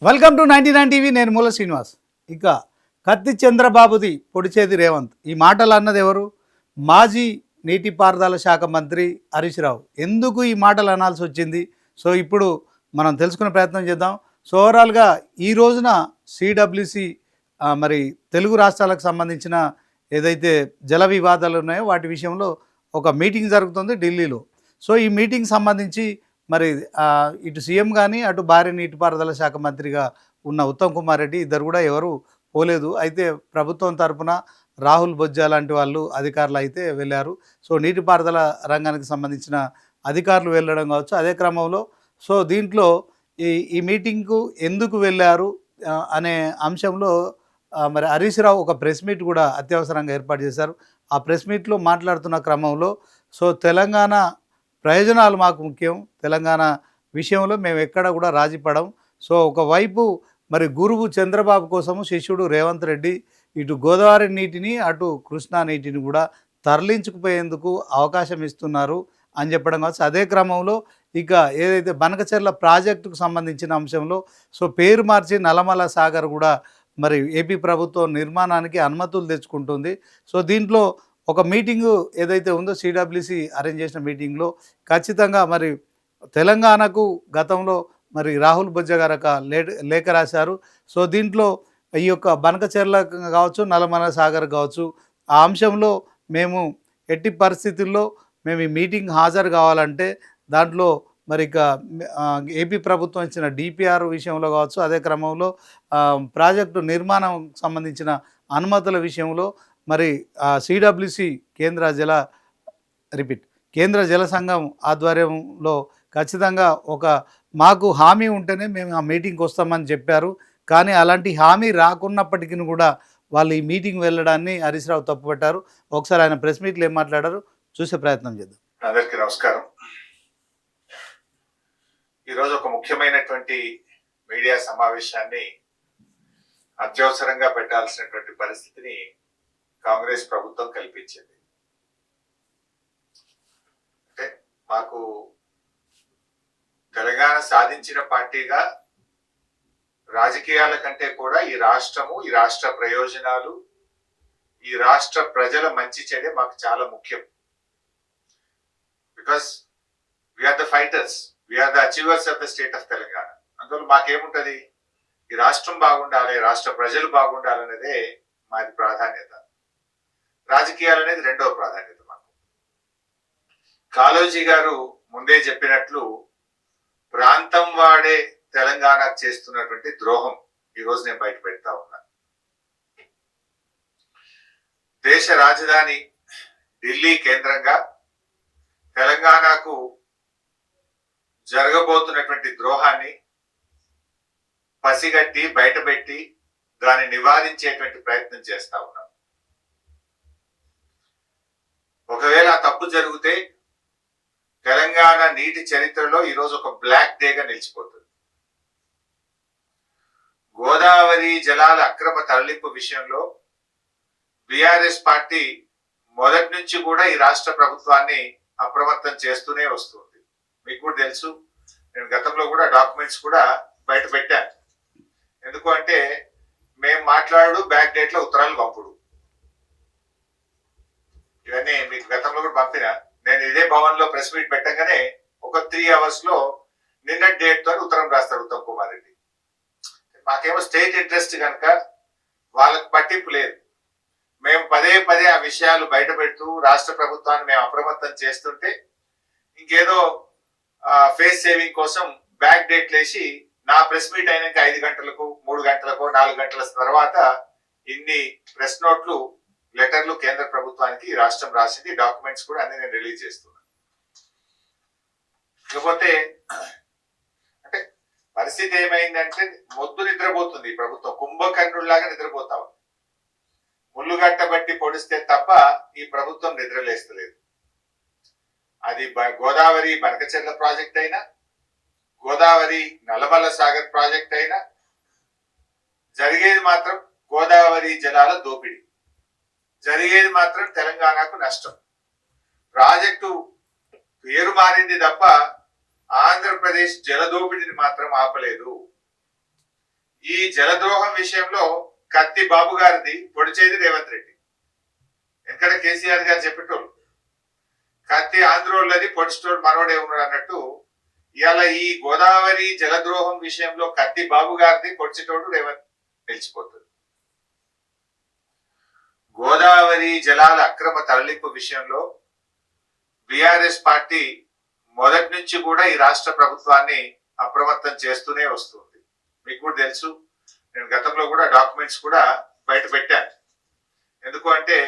Welcome to 99 TV. నేను మూల శ్రీనివాస్. ఇక కత్తి చంద్రబాబుది పొడిచేది రేవంత్. ఈ మాటలు అన్నది ఎవరు? మాజీ నీటిపారుదల శాఖ మంత్రి హరీష్ రావు. ఎందుకు ఈ మాటలు అనాల్సి వచ్చింది? సో ఇప్పుడు మనం తెలుసుకునే ప్రయత్నం చేద్దాం. సో ఓవరాల్గా ఈ రోజున సిడబ్ల్యూసి మరి తెలుగు రాష్ట్రాలకు సంబంధించిన ఏదైతే జల వివాదాలు ఉన్నాయో వాటి విషయంలో ఒక మీటింగ్ జరుగుతుంది ఢిల్లీలో. సో ఈ మీటింగ్ సంబంధించి మరి ఇటు సీఎం కానీ అటు భారీ నీటిపారుదల శాఖ మంత్రిగా ఉన్న ఉత్తమ్ కుమార్ రెడ్డి ఇద్దరు కూడా ఎవరు పోలేదు. అయితే ప్రభుత్వం తరపున రాహుల్ బొజ్జా లాంటి వాళ్ళు అధికారులు అయితే వెళ్ళారు. సో నీటిపారుదల రంగానికి సంబంధించిన అధికారులు వెళ్ళడం కావచ్చు. అదే క్రమంలో సో దీంట్లో ఈ మీటింగ్కు ఎందుకు వెళ్ళారు అనే అంశంలో మరి హరీష్ రావు ఒక ప్రెస్ మీట్ కూడా అత్యవసరంగా ఏర్పాటు చేశారు. ఆ ప్రెస్ మీట్లో మాట్లాడుతున్న క్రమంలో సో తెలంగాణ ప్రయోజనాలు మాకు ముఖ్యం, తెలంగాణ విషయంలో మేము ఎక్కడ కూడా రాజీపడం. సో ఒకవైపు మరి గురువు చంద్రబాబు కోసము శిష్యుడు రేవంత్ రెడ్డి ఇటు గోదావరి నీటిని అటు కృష్ణా నీటిని కూడా తరలించుకుపోయేందుకు అవకాశం ఇస్తున్నారు అని చెప్పడం కావచ్చు. అదే క్రమంలో ఇక ఏదైతే బనకచెర్ల ప్రాజెక్టుకు సంబంధించిన అంశంలో సో పేరు మార్చి నల్లమల సాగర్ కూడా మరి ఏపీ ప్రభుత్వం నిర్మాణానికి అనుమతులు తెచ్చుకుంటుంది. సో దీంట్లో ఒక మీటింగు ఏదైతే ఉందో సిడబ్ల్యూసి అరేంజ్ చేసిన మీటింగ్లో ఖచ్చితంగా మరి తెలంగాణకు గతంలో మరి రాహుల్ బొజ్జా గారు ఒక లేఖ రాశారు. సో దీంట్లో ఈ యొక్క బనకచెర్ల కావచ్చు, నల్లమల సాగర్ కావచ్చు, ఆ అంశంలో మేము ఎట్టి పరిస్థితుల్లో మేము ఈ మీటింగ్ హాజరు కావాలంటే దాంట్లో మరి ఇక ఏపీ ప్రభుత్వం ఇచ్చిన డిపిఆర్ విషయంలో కావచ్చు, అదే క్రమంలో ప్రాజెక్టు నిర్మాణం సంబంధించిన అనుమతుల విషయంలో మరి సిడబ్ల్యూసి కేంద్ర జల సంఘం ఆధ్వర్యంలో ఖచ్చితంగా ఒక మాకు హామీ ఉంటేనే మేము ఆ మీటింగ్కి వస్తామని చెప్పారు. కానీ అలాంటి హామీ రాకున్నప్పటికీ కూడా వాళ్ళు ఈ మీటింగ్ వెళ్ళడాన్ని హరీష్ రావు తప్పుపట్టారు. ఒకసారి ఆయన ప్రెస్ మీట్లో ఏం మాట్లాడారు చూసే ప్రయత్నం చేద్దాం. అందరికీ నమస్కారం. ఈరోజు ఒక ముఖ్యమైనటువంటి మీడియా సమావేశాన్ని అత్యవసరంగా పెట్టాల్సినటువంటి పరిస్థితిని కాంగ్రెస్ ప్రభుత్వం కల్పించింది. అంటే మాకు తెలంగాణ సాధించిన పార్టీగా రాజకీయాల కంటే కూడా ఈ రాష్ట్రము, ఈ రాష్ట్ర ప్రయోజనాలు, ఈ రాష్ట్ర ప్రజల మంచి చెడే మాకు చాలా ముఖ్యం. Because we are the fighters, we are the achievers of the state of Telangana. అందువల్ల మాకేముంటది, ఈ రాష్ట్రం బాగుండాలి, రాష్ట్ర ప్రజలు బాగుండాలనేదే మాది ప్రాధాన్యత. రాజకీయాలు అనేది రెండవ ప్రాధాన్యత మాకు. కాళోజీ గారు ముందే చెప్పినట్లు ప్రాంతం వాడే తెలంగాణకు చేస్తున్నటువంటి ద్రోహం ఈరోజు నేను బయట పెడతా ఉన్నా. దేశ రాజధాని ఢిల్లీ కేంద్రంగా తెలంగాణకు జరగబోతున్నటువంటి ద్రోహాన్ని పసిగట్టి బయటపెట్టి దాన్ని నివారించేటువంటి ప్రయత్నం చేస్తా ఉన్నాం. ఒకవేళ తప్పు జరిగితే తెలంగాణ నీటి చరిత్రలో ఈరోజు ఒక బ్లాక్ డేగా నిలిచిపోతుంది. గోదావరి జలాల అక్రమ తరలింపు విషయంలో బీఆర్ఎస్ పార్టీ మొదటి నుంచి కూడా ఈ రాష్ట్ర ప్రభుత్వాన్ని అప్రమత్తం చేస్తూనే వస్తుంది. మీకు కూడా తెలుసు, నేను గతంలో కూడా డాక్యుమెంట్స్ కూడా బయట పెట్టాను. ఎందుకు అంటే మేము మాట్లాడు బ్యాక్ డేట్ లో ఉత్తరాలు పంపుడు, ఇవన్నీ మీకు గతంలో కూడా పంపిన. నేను ఇదే భవన్ లో ప్రెస్ మీట్ పెట్టగానే ఒక 3 hours లో నిన్న డేట్ తో ఉత్తరం రాస్తాడు ఉత్తమ్ కుమార్ రెడ్డి. మాకేమో స్టేట్ ఇంట్రెస్ట్ కనుక వాళ్ళకి పట్టింపు లేదు. మేము పదే పదే ఆ విషయాలు బయట పెడుతూ రాష్ట్ర ప్రభుత్వాన్ని మేము అప్రమత్తం చేస్తుంటే ఇంకేదో ఫేస్ సేవింగ్ కోసం బ్యాక్ డేట్ లేసి నా ప్రెస్ మీట్ అయినాక 5 గంటలకు 3 గంటలకు 4 గంటల తర్వాత ఇన్ని ప్రెస్ నోట్లు లెటర్లు కేంద్ర ప్రభుత్వానికి రాష్ట్రం రాసింది, డాక్యుమెంట్స్ కూడా అన్ని నేను రిలీజ్ చేస్తున్నాను. ఇకపోతే అంటే పరిస్థితి ఏమైందంటే మొద్దు నిద్రపోతుంది ఈ ప్రభుత్వం, కుంభకర్ణుల్లాగా నిద్రపోతా ఉంది. ముళ్ళుగట్ట బట్టి పొడిస్తే తప్ప ఈ ప్రభుత్వం నిద్రలేస్తలేదు. అది గోదావరి బనకచెర్ల ప్రాజెక్ట్ అయినా, గోదావరి నల్లమల సాగర్ ప్రాజెక్ట్ అయినా జరిగేది మాత్రం గోదావరి జలాల దోపిడీ, జరిగేది మాత్రం తెలంగాణకు నష్టం. ప్రాజెక్టు పేరు మారింది తప్ప ఆంధ్రప్రదేశ్ జలదోపిడిని మాత్రం ఆపలేదు. ఈ జలద్రోహం విషయంలో కత్తి బాబు గారిది పొడిచేది రేవంత్ రెడ్డి. ఎందుకంటే కేసీఆర్ గారు చెప్పేటోళ్ళు కత్తి ఆంధ్రోళ్ళది పొడిచేటోడు మనోడే ఉన్నాడు అన్నట్టు, ఇవాళ ఈ గోదావరి జలద్రోహం విషయంలో కత్తి బాబు గారిది పొడిచేటోడు రేవంత్ నిలిచిపోతుంది. గోదావరి జలాల అక్రమ తరలింపు విషయంలో బిఆర్ఎస్ పార్టీ మొదటి నుంచి కూడా ఈ రాష్ట్ర ప్రభుత్వాన్ని అప్రమత్తం చేస్తూనే వస్తుంది. మీకు కూడా తెలుసు, నేను గతంలో కూడా డాక్యుమెంట్స్ కూడా బయట పెట్టాను. ఎందుకు అంటే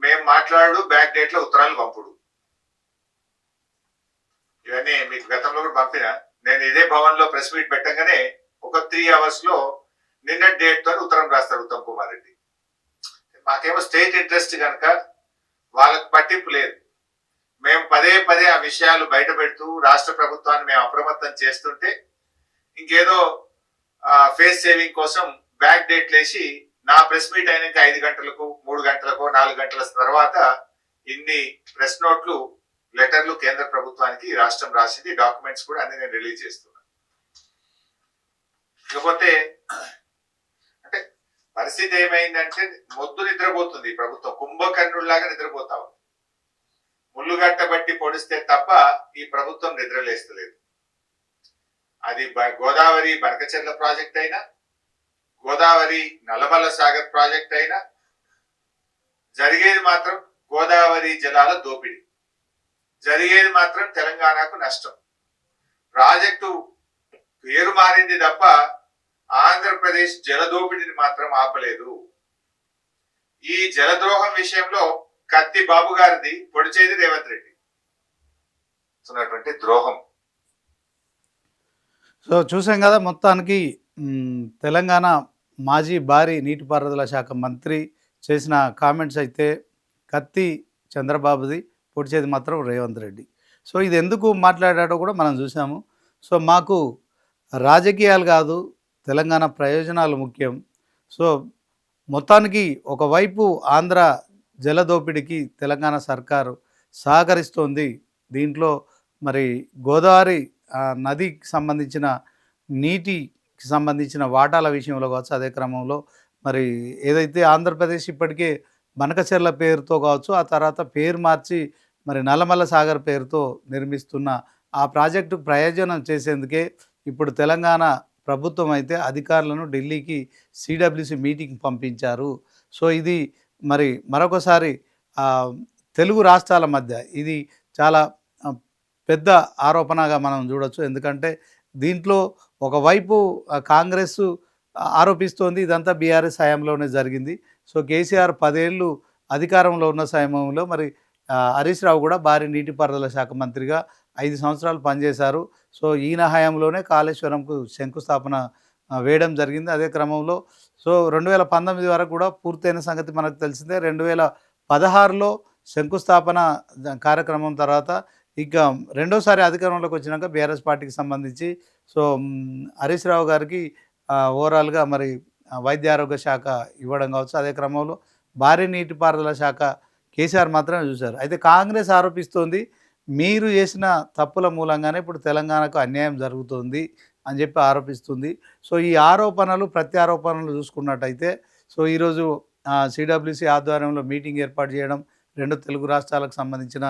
మేము మాట్లాడు బ్యాక్ డేట్ లో ఉత్తరాలు పంపుడు, ఇవన్నీ మీకు గతంలో కూడా పంపిన. నేను ఇదే భవన్ లో ప్రెస్ మీట్ పెట్టగానే ఒక 3 hours లో నిన్న డేట్ తో ఉత్తరం రాస్తారు ఉత్తమ్ కుమార్ రెడ్డి. మాకేమో స్టేట్ ఇంట్రెస్ట్ కనుక వాళ్ళకు పట్టింపు లేదు. మేము పదే పదే ఆ విషయాలు బయట పెడుతూ రాష్ట్ర ప్రభుత్వాన్ని మేము అప్రమత్తం చేస్తుంటే ఇంకేదో ఫేస్ సేవింగ్ కోసం బ్యాక్ డేట్ లేసి నా ప్రెస్ మీట్ అయినాక 5 గంటలకు 3 గంటలకు 4 గంటల తర్వాత ఇన్ని ప్రెస్ నోట్లు లెటర్లు కేంద్ర ప్రభుత్వానికి రాష్ట్రం రాసింది, డాక్యుమెంట్స్ కూడా అన్ని నేను రిలీజ్ చేస్తున్నాను. ఇకపోతే అంటే పరిస్థితి ఏమైందంటే మొద్దు నిద్రపోతుంది ఈ ప్రభుత్వం, కుంభకర్ణుల్లాగా నిద్రపోతా ఉంది. ముళ్ళుగట్ట బట్టి పొడిస్తే తప్ప ఈ ప్రభుత్వం నిద్రలేస్తలేదు. అది గోదావరి బనకచెర్ల ప్రాజెక్ట్ అయినా, గోదావరి నల్లమల్ల సాగర్ ప్రాజెక్ట్ అయినా జరిగేది మాత్రం గోదావరి జలాల దోపిడీ, జరిగేది మాత్రం తెలంగాణకు నష్టం. ప్రాజెక్టు పేరు మారింది తప్ప ఆంధ్రప్రదేశ్ జలదోపిడిని మాత్రం ఆపలేదు. ఈ జలద్రోహం విషయంలో కత్తి బాబు గారిది పొడిచేది రేవంత్ రెడ్డి ద్రోహం. సో చూసాం కదా, మొత్తానికి తెలంగాణ మాజీ భారీ నీటిపారుదల శాఖ మంత్రి చేసిన కామెంట్స్ అయితే కత్తి చంద్రబాబుది, పొడిచేది మాత్రం రేవంత్ రెడ్డి. సో ఇది ఎందుకు మాట్లాడాడో కూడా మనం చూసాము. సో మాకు రాజకీయాలు కాదు, తెలంగాణ ప్రయోజనాలు ముఖ్యం. సో మొత్తానికి ఒకవైపు ఆంధ్ర జలదోపిడికి తెలంగాణ సర్కారు సహకరిస్తోంది. దీంట్లో మరి గోదావరి నదికి సంబంధించిన నీటికి సంబంధించిన వాటాల విషయంలో కావచ్చు, అదే క్రమంలో మరి ఏదైతే ఆంధ్రప్రదేశ్ ఇప్పటికే బనకచెర్ల పేరుతో కావచ్చు, ఆ తర్వాత పేరు మార్చి మరి నల్లమల్ల సాగర్ పేరుతో నిర్మిస్తున్న ఆ ప్రాజెక్టుకు ప్రయోజనం చేసేందుకే ఇప్పుడు తెలంగాణ ప్రభుత్వం అయితే అధికారులను ఢిల్లీకి సిడబ్ల్యూసి మీటింగ్ పంపించారు. సో ఇది మరి మరొకసారి తెలుగు రాష్ట్రాల మధ్య ఇది చాలా పెద్ద ఆరోపణగా మనం చూడొచ్చు. ఎందుకంటే దీంట్లో ఒకవైపు కాంగ్రెస్ ఆరోపిస్తోంది ఇదంతా బీఆర్ఎస్ హయాంలోనే జరిగింది. సో కేసీఆర్ 10 ఏళ్ళు అధికారంలో ఉన్న సమయంలో మరి హరీష్ రావు కూడా భారీ నీటిపారుదల శాఖ మంత్రిగా 5 సంవత్సరాలు పనిచేశారు. సో ఈయన హయాంలోనే కాళేశ్వరంకు శంకుస్థాపన వేయడం జరిగింది. అదే క్రమంలో సో 2019 వరకు కూడా పూర్తయిన సంగతి మనకు తెలిసిందే. 2016లో శంకుస్థాపన కార్యక్రమం తర్వాత ఇక రెండోసారి అధికారంలోకి వచ్చినాక బీఆర్ఎస్ పార్టీకి సంబంధించి సో హరీష్ రావు గారికి ఓవరాల్గా మరి వైద్య ఆరోగ్య శాఖ ఇవ్వడం కావచ్చు, అదే క్రమంలో భారీ నీటిపారుదల శాఖ కేసీఆర్ మాత్రమే చూశారు. అయితే కాంగ్రెస్ ఆరోపిస్తోంది మీరు చేసిన తప్పుల మూలంగానే ఇప్పుడు తెలంగాణకు అన్యాయం జరుగుతుంది అని చెప్పి ఆరోపిస్తుంది. సో ఈ ఆరోపణలు ప్రత్యారోపణలు చూసుకున్నట్టయితే సో ఈరోజు సిడబ్ల్యూసి ఆధ్వర్యంలో మీటింగ్ ఏర్పాటు చేయడం, 2 తెలుగు రాష్ట్రాలకు సంబంధించిన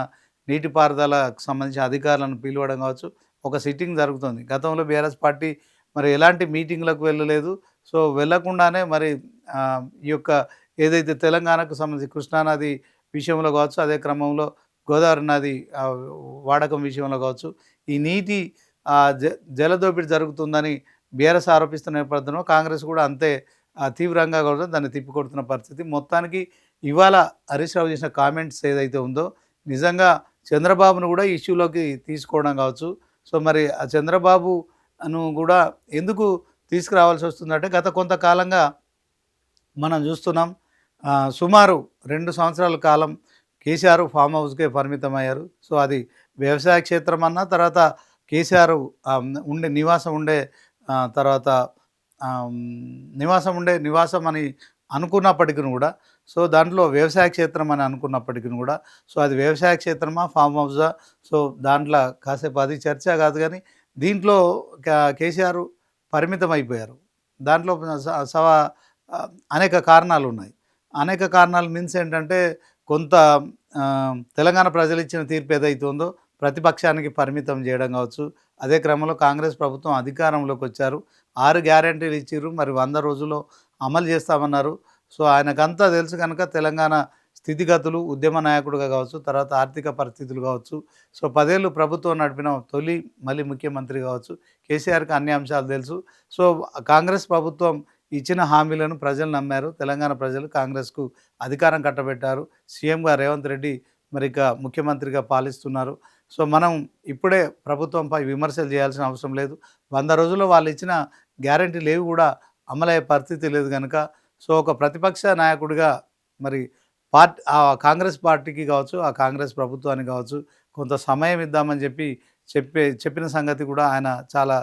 నీటిపారుదలకు సంబంధించిన అధికారులను పిలవడం కావచ్చు, ఒక సిట్టింగ్ జరుగుతుంది. గతంలో బీఆర్ఎస్ పార్టీ మరి ఎలాంటి మీటింగ్లకు వెళ్ళలేదు. సో వెళ్ళకుండానే మరి ఈ యొక్క ఏదైతే తెలంగాణకు సంబంధించి కృష్ణానది విషయంలో కావచ్చు, అదే క్రమంలో గోదావరి నది వాడకం విషయంలో కావచ్చు, ఈ నీటి జలదోపిడి జరుగుతుందని బీఆర్ఎస్ ఆరోపిస్తున్న నేపథ్యంలో కాంగ్రెస్ కూడా అంతే తీవ్రంగా కూడా దాన్ని తిప్పికొడుతున్న పరిస్థితి. మొత్తానికి ఇవాళ హరీష్ రావు చేసిన కామెంట్స్ ఏదైతే ఉందో నిజంగా చంద్రబాబును కూడా ఇష్యూలోకి తీసుకోవడం కావచ్చు. సో మరి ఆ చంద్రబాబును కూడా ఎందుకు తీసుకురావాల్సి వస్తుందంటే గత కొంతకాలంగా మనం చూస్తున్నాం, సుమారు 2 సంవత్సరాల కాలం కేసీఆర్ ఫామ్ హౌస్కే పరిమితమయ్యారు. సో అది వ్యవసాయ క్షేత్రం అన్న తర్వాత కేసీఆర్ నివాసం అని అనుకున్నప్పటికీ కూడా సో దాంట్లో వ్యవసాయ క్షేత్రం అని అనుకున్నప్పటికీ కూడా సో అది వ్యవసాయ క్షేత్రమా ఫామ్ హౌసా, సో దాంట్లో కాసేపు అది చర్చ కాదు. కానీ దీంట్లో కేసీఆర్ పరిమితం అయిపోయారు. దాంట్లో సవ అనేక కారణాలు ఉన్నాయి. అనేక కారణాలు మీన్స్ ఏంటంటే కొంత తెలంగాణ ప్రజలు ఇచ్చిన తీర్పు ఏదైతే ఉందో ప్రతిపక్షానికి పరిమితం చేయడం కావచ్చు. అదే క్రమంలో కాంగ్రెస్ ప్రభుత్వం అధికారంలోకి వచ్చారు. 6 గ్యారంటీలు ఇచ్చిర్రు. మరి 100 రోజుల్లో అమలు చేస్తామన్నారు. సో ఆయనకంతా తెలుసు కనుక తెలంగాణ స్థితిగతులు, ఉద్యమ నాయకుడిగా కావచ్చు, తర్వాత ఆర్థిక పరిస్థితులు కావచ్చు. సో 10 ఏళ్ళు ప్రభుత్వం నడిపిన తొలి మళ్ళీ ముఖ్యమంత్రి కావచ్చు. కేసీఆర్‌కి అన్ని అంశాలు తెలుసు. సో కాంగ్రెస్ ప్రభుత్వం ఇచ్చిన హామీలను ప్రజలు నమ్మారు. తెలంగాణ ప్రజలు కాంగ్రెస్‌కు అధికారం కట్టబెట్టారు. సీఎంగా రేవంత్ రెడ్డి మరి ఇక ముఖ్యమంత్రిగా పాలిస్తున్నారు. సో మనం ఇప్పుడే ప్రభుత్వంపై విమర్శలు చేయాల్సిన అవసరం లేదు. 100 రోజుల్లో వాళ్ళు ఇచ్చిన గ్యారంటీలు ఏవి కూడా అమలయ్యే పరిస్థితి లేదు గనుక సో ఒక ప్రతిపక్ష నాయకుడిగా మరి కాంగ్రెస్ పార్టీకి కావచ్చు, ఆ కాంగ్రెస్ ప్రభుత్వానికి కావచ్చు కొంత సమయం ఇద్దామని చెప్పిన సంగతి కూడా ఆయన చాలా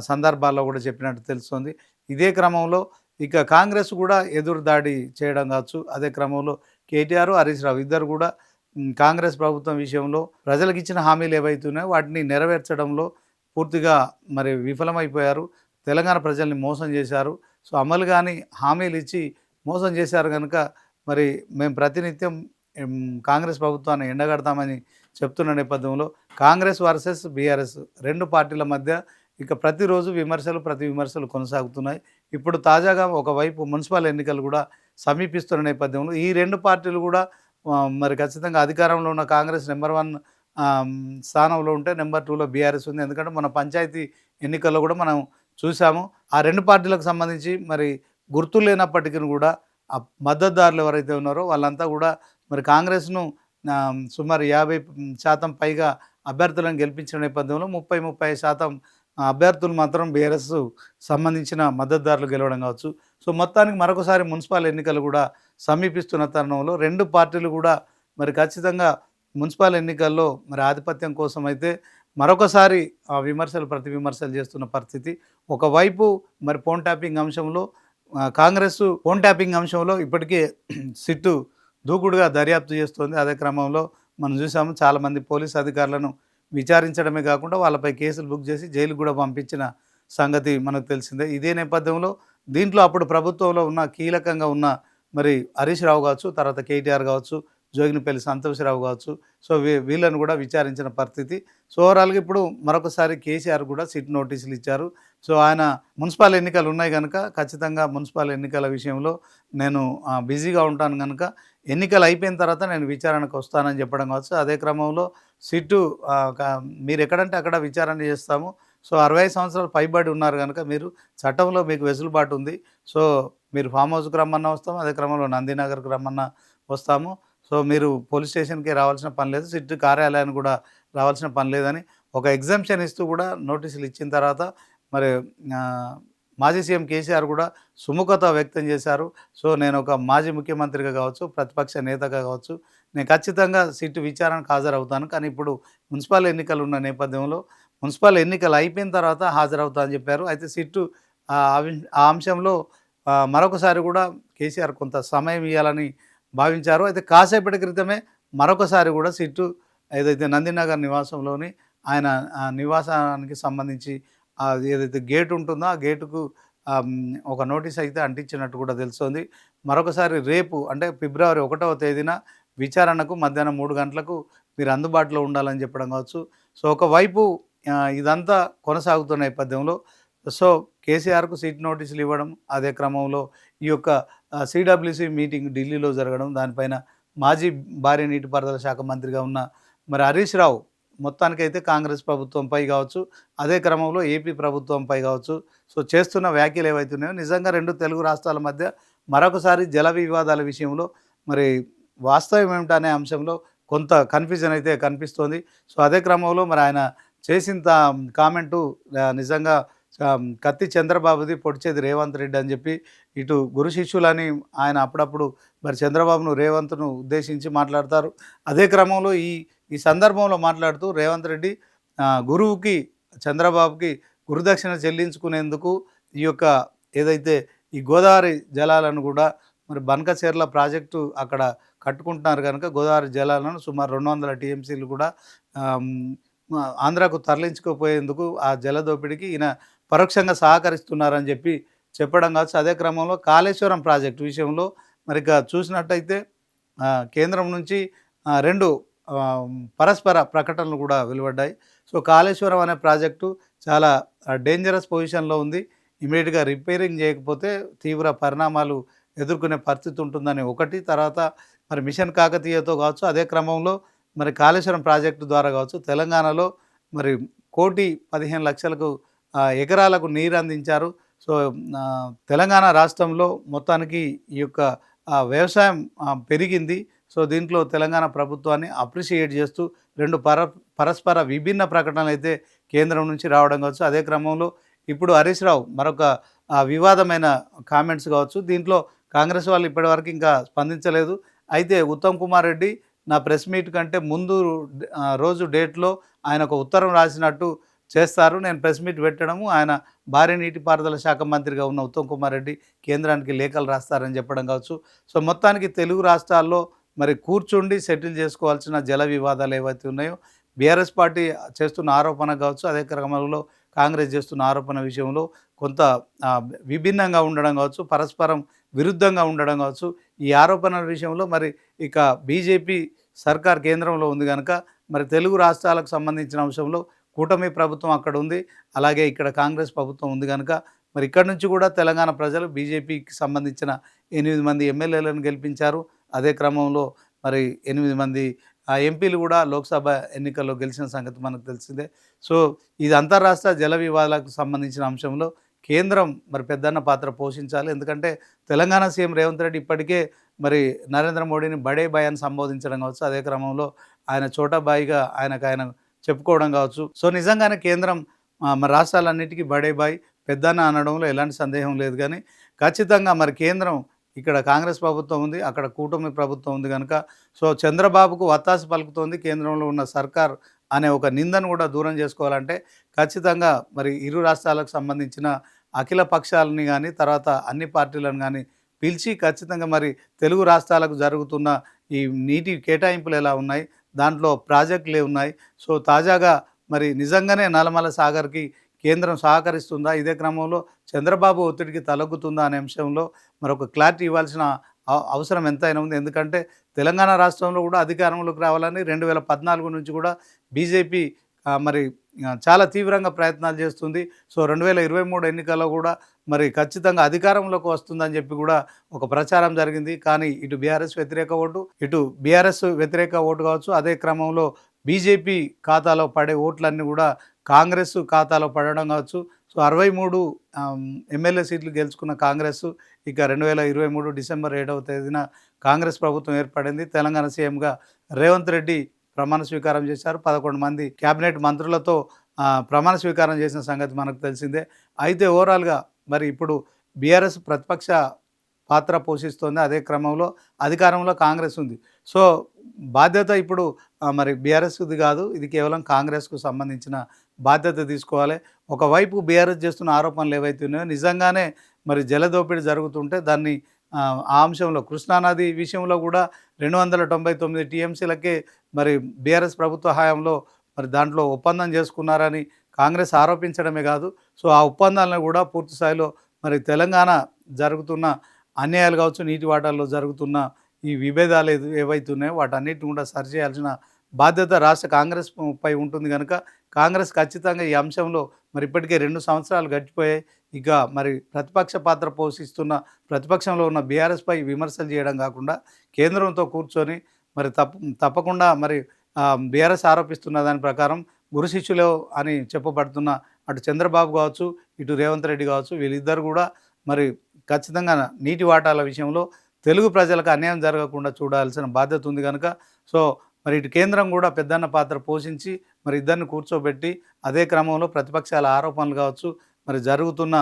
సందర్భాల్లో కూడా చెప్పినట్టు తెలుస్తుంది. ఇదే క్రమంలో ఇక కాంగ్రెస్ కూడా ఎదురు దాడి చేయడం కావచ్చు. అదే క్రమంలో కేటీఆర్, హరీష్ రావు ఇద్దరు కూడా కాంగ్రెస్ ప్రభుత్వం విషయంలో ప్రజలకు ఇచ్చిన హామీలు ఏవైతున్నాయో వాటిని నెరవేర్చడంలో పూర్తిగా మరి విఫలమైపోయారు. తెలంగాణ ప్రజల్ని మోసం చేశారు. సో అమలు కాని హామీలు ఇచ్చి మోసం చేశారు కనుక మరి మేము ప్రతినిత్యం కాంగ్రెస్ ప్రభుత్వాన్ని ఎండగడతామని చెప్తున్న నేపథ్యంలో కాంగ్రెస్ వర్సెస్ బీఆర్ఎస్ 2 పార్టీల మధ్య ఇక ప్రతిరోజు ప్రతి విమర్శలు కొనసాగుతున్నాయి. ఇప్పుడు తాజాగా ఒకవైపు మున్సిపల్ ఎన్నికలు కూడా సమీపిస్తున్న నేపథ్యంలో ఈ 2 పార్టీలు కూడా మరి ఖచ్చితంగా అధికారంలో ఉన్న కాంగ్రెస్ నెంబర్ 1 స్థానంలో ఉంటే నెంబర్ 2లో బీఆర్ఎస్ ఉంది. ఎందుకంటే మన పంచాయతీ ఎన్నికల్లో కూడా మనం చూసాము. ఆ 2 పార్టీలకు సంబంధించి మరి గుర్తు లేనప్పటికీ కూడా ఆ మద్దతుదారులు ఎవరైతే ఉన్నారో వాళ్ళంతా కూడా మరి కాంగ్రెస్ను సుమారు 50% పైగా అభ్యర్థులను గెలిపించిన నేపథ్యంలో 30-35% అభ్యర్థులు మాత్రం బీఆర్ఎస్ సంబంధించిన మద్దతుదారులు గెలవడం కావచ్చు. సో మొత్తానికి మరొకసారి మున్సిపల్ ఎన్నికలు కూడా సమీపిస్తున్న తరుణంలో 2 పార్టీలు కూడా మరి ఖచ్చితంగా మున్సిపల్ ఎన్నికల్లో మరి ఆధిపత్యం కోసం అయితే మరొకసారి ప్రతి విమర్శలు చేస్తున్న పరిస్థితి. ఒకవైపు మరి ఫోన్ ట్యాపింగ్ అంశంలో కాంగ్రెస్ ఫోన్ ట్యాపింగ్ అంశంలో ఇప్పటికే సిట్టు దూకుడుగా దర్యాప్తు చేస్తోంది. అదే క్రమంలో మనం చూసాము చాలామంది పోలీస్ అధికారులను విచారించడమే కాకుండా వాళ్ళపై కేసులు బుక్ చేసి జైలుకు కూడా పంపించిన సంగతి మనకు తెలిసిందే. ఇదే నేపథ్యంలో దీంట్లో అప్పుడు ప్రభుత్వంలో ఉన్న కీలకంగా ఉన్న మరి హరీష్ రావు కావచ్చు, తర్వాత కేటీఆర్ కావచ్చు, జోగినిపల్లి సంతోషరావు కావచ్చు. సో వీళ్ళను కూడా విచారించిన పరిస్థితి. సో ఓవరాల్గా ఇప్పుడు మరొకసారి కేసీఆర్ కూడా సిట్ నోటీసులు ఇచ్చారు. సో ఆయన మున్సిపల్ ఎన్నికలు ఉన్నాయి కనుక ఖచ్చితంగా మున్సిపల్ ఎన్నికల విషయంలో నేను బిజీగా ఉంటాను కనుక ఎన్నికలు అయిపోయిన తర్వాత నేను విచారణకు వస్తానని చెప్పడం కావచ్చు. అదే క్రమంలో సిట్టు మీరు ఎక్కడంటే అక్కడ విచారణ చేస్తాము. సో 65 సంవత్సరాలు పైబడి ఉన్నారు కనుక మీరు చట్టంలో మీకు వెసులుబాటు ఉంది. సో మీరు ఫామ్ హౌస్కి రమ్మన్నా వస్తాము, అదే క్రమంలో నందినగర్కి రమ్మన్నా వస్తాము. సో మీరు పోలీస్ స్టేషన్కి రావాల్సిన పని లేదు, సిట్ కార్యాలయానికి కూడా రావాల్సిన పని లేదని ఒక ఎగ్జామ్షన్ ఇస్తూ కూడా నోటీసులు ఇచ్చిన తర్వాత మరి మాజీ సీఎం కేసీఆర్ కూడా సుముఖత వ్యక్తం చేశారు. సో నేను ఒక మాజీ ముఖ్యమంత్రిగా కావచ్చు, ప్రతిపక్ష నేతగా కావచ్చు, నేను ఖచ్చితంగా సిట్ విచారణకు హాజరవుతాను. కానీ ఇప్పుడు మున్సిపల్ ఎన్నికలు ఉన్న నేపథ్యంలో మున్సిపల్ ఎన్నికలు అయిపోయిన తర్వాత హాజరవుతా అని చెప్పారు. అయితే సిట్టు ఆ అంశంలో మరొకసారి కూడా కేసీఆర్ కొంత సమయం ఇవ్వాలని భావించారు. అయితే కాసేపటి క్రితమే మరొకసారి కూడా సిట్టు ఏదైతే నందినగర్ నివాసంలోని ఆయన నివాసానికి సంబంధించి ఏదైతే గేట్ ఉంటుందో ఆ గేటుకు ఒక నోటీస్ అయితే అంటించినట్టు కూడా తెలుస్తోంది. మరొకసారి రేపు అంటే ఫిబ్రవరి 1వ తేదీన విచారణకు మధ్యాహ్నం 3 గంటలకు మీరు అందుబాటులో ఉండాలని చెప్పడం కావచ్చు. సో ఒకవైపు ఇదంతా కొనసాగుతున్న నేపథ్యంలో సో కేసీఆర్కు సిట్ నోటీసులు ఇవ్వడం, అదే క్రమంలో ఈ యొక్క సిడబ్ల్యూసి మీటింగ్ ఢిల్లీలో జరగడం, దానిపైన మాజీ భారీ నీటిపారుదల శాఖ మంత్రిగా ఉన్న మరి హరీష్ రావు మొత్తానికైతే కాంగ్రెస్ ప్రభుత్వంపై కావచ్చు, అదే క్రమంలో ఏపీ ప్రభుత్వంపై కావచ్చు సో చేస్తున్న వ్యాఖ్యలు ఏవైతున్నాయో నిజంగా 2 తెలుగు రాష్ట్రాల మధ్య మరొకసారి జల వివాదాల విషయంలో మరి వాస్తవం ఏమిటనే అంశంలో కొంత కన్ఫ్యూజన్ అయితే కనిపిస్తోంది. సో అదే క్రమంలో మరి ఆయన చేసిన కామెంటు నిజంగా కత్తి చంద్రబాబుది, పొడిచేది రేవంత్ రెడ్డి అని చెప్పి ఇటు గురు శిష్యులని ఆయన అప్పుడప్పుడు మరి చంద్రబాబును రేవంత్ను ఉద్దేశించి మాట్లాడతారు. అదే క్రమంలో ఈ సందర్భంలో మాట్లాడుతూ రేవంత్ రెడ్డి గురువుకి చంద్రబాబుకి గురుదక్షిణ చెల్లించుకునేందుకు ఈ యొక్క ఏదైతే ఈ గోదావరి జలాలను కూడా మరి బనకచెర్ల ప్రాజెక్టు అక్కడ కట్టుకుంటున్నారు కనుక గోదావరి జలాలను సుమారు 200 టీఎంసీలు కూడా ఆంధ్రాకు తరలించుకుపోయేందుకు ఆ జలదోపిడికి ఈయన పరోక్షంగా సహకరిస్తున్నారని చెప్పి చెప్పడం కావచ్చు. అదే క్రమంలో కాళేశ్వరం ప్రాజెక్టు విషయంలో మరి ఇక చూసినట్టయితే కేంద్రం నుంచి 2 పరస్పర ప్రకటనలు కూడా వెలువడ్డాయి. సో కాళేశ్వరం అనే ప్రాజెక్టు చాలా డేంజరస్ పొజిషన్‌లో ఉంది. ఇమ్మీడియేట్‌గా రిపేరింగ్ చేయకపోతే తీవ్ర పరిణామాలు ఎదుర్కొనే పరిస్థితి ఉంటుందని ఒకటి. తర్వాత మరి మిషన్ కాకతీయతో కావచ్చు, అదే క్రమంలో మరి కాళేశ్వరం ప్రాజెక్టు ద్వారా కావచ్చు, తెలంగాణలో మరి 1,15,00,000 ఎకరాలకు నీరు అందించారు. సో తెలంగాణ రాష్ట్రంలో మొత్తానికి ఈ యొక్క వ్యవసాయం పెరిగింది. సో దీంట్లో తెలంగాణ ప్రభుత్వాన్ని అప్రిషియేట్ చేస్తూ 2 పరస్పర విభిన్న ప్రకటనలు అయితే కేంద్రం నుంచి రావడం కావచ్చు. అదే క్రమంలో ఇప్పుడు హరీష్ రావు మరొక వివాదమైన కామెంట్స్ కావచ్చు. దీంట్లో కాంగ్రెస్ వాళ్ళు ఇప్పటివరకు ఇంకా స్పందించలేదు. అయితే ఉత్తమ్ కుమార్ రెడ్డి నా ప్రెస్ మీట్ కంటే ముందు రోజు డేట్లో ఆయన ఒక ఉత్తరం రాసినట్టు చేస్తారు. నేను ప్రెస్ మీట్ పెట్టడము, ఆయన భారీ నీటిపారుదల శాఖ మంత్రిగా ఉన్న ఉత్తమ్ కుమార్ రెడ్డి కేంద్రానికి లేఖలు రాస్తారని చెప్పడం కావచ్చు. సో మొత్తానికి తెలుగు రాష్ట్రాల్లో మరి కూర్చుండి సెటిల్ చేసుకోవాల్సిన జల వివాదాలు ఏవైతే ఉన్నాయో, బీఆర్ఎస్ పార్టీ చేస్తున్న ఆరోపణ కావచ్చు, అదే క్రమంలో కాంగ్రెస్ చేస్తున్న ఆరోపణ విషయంలో కొంత విభిన్నంగా ఉండడం కావచ్చు, పరస్పరం విరుద్ధంగా ఉండడం కావచ్చు. ఈ ఆరోపణల విషయంలో మరి ఇక బీజేపీ సర్కార్ కేంద్రంలో ఉంది కనుక మరి తెలుగు రాష్ట్రాలకు సంబంధించిన అంశంలో కూటమి ప్రభుత్వం అక్కడ ఉంది, అలాగే ఇక్కడ కాంగ్రెస్ ప్రభుత్వం ఉంది కనుక మరి ఇక్కడ నుంచి కూడా తెలంగాణ ప్రజలు బీజేపీకి సంబంధించిన 8 మంది ఎమ్మెల్యేలను గెలిపించారు. అదే క్రమంలో మరి 8 మంది ఎంపీలు కూడా లోక్సభ ఎన్నికల్లో గెలిచిన సంగతి మనకు తెలిసిందే. సో ఇది అంతర్రాష్ట్ర జల వివాదాలకు సంబంధించిన అంశంలో కేంద్రం మరి పెద్దన్న పాత్ర పోషించాలి. ఎందుకంటే తెలంగాణ సీఎం రేవంత్ రెడ్డి ఇప్పటికే మరి నరేంద్ర మోడీని బడే బాయ్ అని సంబోధించడం కావచ్చు, అదే క్రమంలో ఆయన చోటాబాయిగా ఆయన చెప్పుకోవడం కావచ్చు. సో నిజంగానే కేంద్రం మరి రాష్ట్రాలన్నిటికీ బడే బాయ్ పెద్దన్న అనడంలో ఎలాంటి సందేహం లేదు. కానీ ఖచ్చితంగా మరి కేంద్రం ఇక్కడ కాంగ్రెస్ ప్రభుత్వం ఉంది, అక్కడ కూటమి ప్రభుత్వం ఉంది కనుక సో చంద్రబాబుకు వత్తాసు పలుకుతోంది కేంద్రంలో ఉన్న సర్కార్ అనే ఒక నిందను కూడా దూరం చేసుకోవాలంటే ఖచ్చితంగా మరి ఇరు రాష్ట్రాలకు సంబంధించిన అఖిల పక్షాలని కానీ, తర్వాత అన్ని పార్టీలను కానీ పిలిచి ఖచ్చితంగా మరి తెలుగు రాష్ట్రాలకు జరుగుతున్న ఈ నీటి కేటాయింపులు ఎలా ఉన్నాయి, దాంట్లో ప్రాజెక్టులు ఉన్నాయి, సో తాజాగా మరి నిజంగానే నల్లమల సాగర్కి కేంద్రం సహకరిస్తుందా, ఇదే క్రమంలో చంద్రబాబు ఒత్తిడికి తలొగ్గుతుందా అనే అంశంలో మరొక క్లారిటీ ఇవ్వాల్సిన అవసరం ఎంతైనా ఉంది. ఎందుకంటే తెలంగాణ రాష్ట్రంలో కూడా అధికారంలోకి రావాలని 2014 నుంచి కూడా బీజేపీ మరి చాలా తీవ్రంగా ప్రయత్నాలు చేస్తుంది. సో 2023 ఎన్నికల్లో కూడా మరి ఖచ్చితంగా అధికారంలోకి వస్తుందని చెప్పి కూడా ఒక ప్రచారం జరిగింది. కానీ ఇటు బీఆర్ఎస్ వ్యతిరేక ఓటు, ఇటు బీఆర్ఎస్ వ్యతిరేక ఓటు కావచ్చు, అదే క్రమంలో బీజేపీ ఖాతాలో పడే ఓట్లన్నీ కూడా కాంగ్రెస్ ఖాతాలో పడడం కావచ్చు. సో 63 ఎమ్మెల్యే సీట్లు గెలుచుకున్న కాంగ్రెస్ ఇక 2023 డిసెంబర్ 7వ తేదీన కాంగ్రెస్ ప్రభుత్వం ఏర్పడింది. తెలంగాణ సీఎంగా రేవంత్ రెడ్డి ప్రమాణ స్వీకారం చేశారు. 11 మంది క్యాబినెట్ మంత్రులతో ప్రమాణ స్వీకారం చేసిన సంగతి మనకు తెలిసిందే. అయితే ఓవరాల్గా మరి ఇప్పుడు బీఆర్ఎస్ ప్రతిపక్ష పాత్ర పోషిస్తోంది, అదే క్రమంలో అధికారంలో కాంగ్రెస్ ఉంది. సో బాధ్యత ఇప్పుడు మరి బీఆర్ఎస్ది కాదు, ఇది కేవలం కాంగ్రెస్కు సంబంధించిన బాధ్యత తీసుకోవాలి. ఒకవైపు బీఆర్ఎస్ చేస్తున్న ఆరోపణలు ఏవైతే ఉన్నాయో నిజంగానే మరి జలదోపిడీ జరుగుతుంటే దాన్ని ఆ అంశంలో కృష్ణానది విషయంలో కూడా 299 టీఎంసీలకే మరి బీఆర్ఎస్ ప్రభుత్వ హయాంలో మరి దాంట్లో ఒప్పందం చేసుకున్నారని కాంగ్రెస్ ఆరోపించడమే కాదు, సో ఆ ఒప్పందాలను కూడా పూర్తి స్థాయిలో మరి తెలంగాణ జరుగుతున్న అన్యాయాలు కావచ్చు, నీటి వాటాల్లో జరుగుతున్న ఈ విభేదాలు ఏవైతే ఉన్నాయో వాటన్నిటిని కూడా సరిచేయాల్సిన బాధ్యత రాష్ట్ర కాంగ్రెస్ పై ఉంటుంది కనుక కాంగ్రెస్ ఖచ్చితంగా ఈ అంశంలో మరి ఇప్పటికే 2 సంవత్సరాలు గడిచిపోయాయి. ఇక మరి ప్రతిపక్ష పాత్ర పోషిస్తున్న ప్రతిపక్షంలో ఉన్న బీఆర్ఎస్పై విమర్శలు చేయడం కాకుండా కేంద్రంతో కూర్చొని మరి తప్పకుండా మరి బీఆర్ఎస్ ఆరోపిస్తున్న దాని ప్రకారం గురు శిష్యులు అని చెప్పబడుతున్న అటు చంద్రబాబు కావచ్చు, ఇటు రేవంత్ రెడ్డి కావచ్చు, వీళ్ళిద్దరు కూడా మరి ఖచ్చితంగా నీటి వాటాల విషయంలో తెలుగు ప్రజలకు అన్యాయం జరగకుండా చూడాల్సిన బాధ్యత ఉంది కనుక సో మరి ఇటు కేంద్రం కూడా పెద్దన్న పాత్ర పోషించి మరి ఇద్దరిని కూర్చోబెట్టి అదే క్రమంలో ప్రతిపక్షాల ఆరోపణలు కావచ్చు, మరి జరుగుతున్న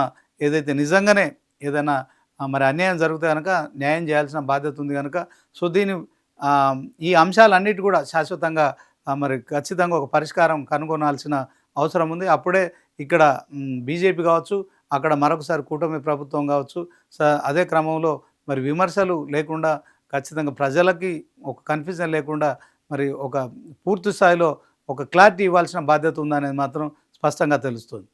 ఏదైతే నిజంగానే ఏదైనా మరి అన్యాయం జరిగితే కనుక న్యాయం చేయాల్సిన బాధ్యత ఉంది కనుక సో ఈ అంశాలన్నిటి కూడా శాశ్వతంగా మరి ఖచ్చితంగా ఒక పరిష్కారం కనుగొనాల్సిన అవసరం ఉంది. అప్పుడే ఇక్కడ బీజేపీ కావచ్చు, అక్కడ మరొకసారి కూటమి ప్రభుత్వం కావచ్చు, అదే క్రమంలో మరి విమర్శలు లేకుండా ఖచ్చితంగా ప్రజలకి ఒక కన్ఫ్యూజన్ లేకుండా మరి ఒక పూర్తి స్థాయిలో ఒక క్లారిటీ ఇవ్వాల్సిన బాధ్యత ఉందనేది మాత్రం స్పష్టంగా తెలుస్తుంది.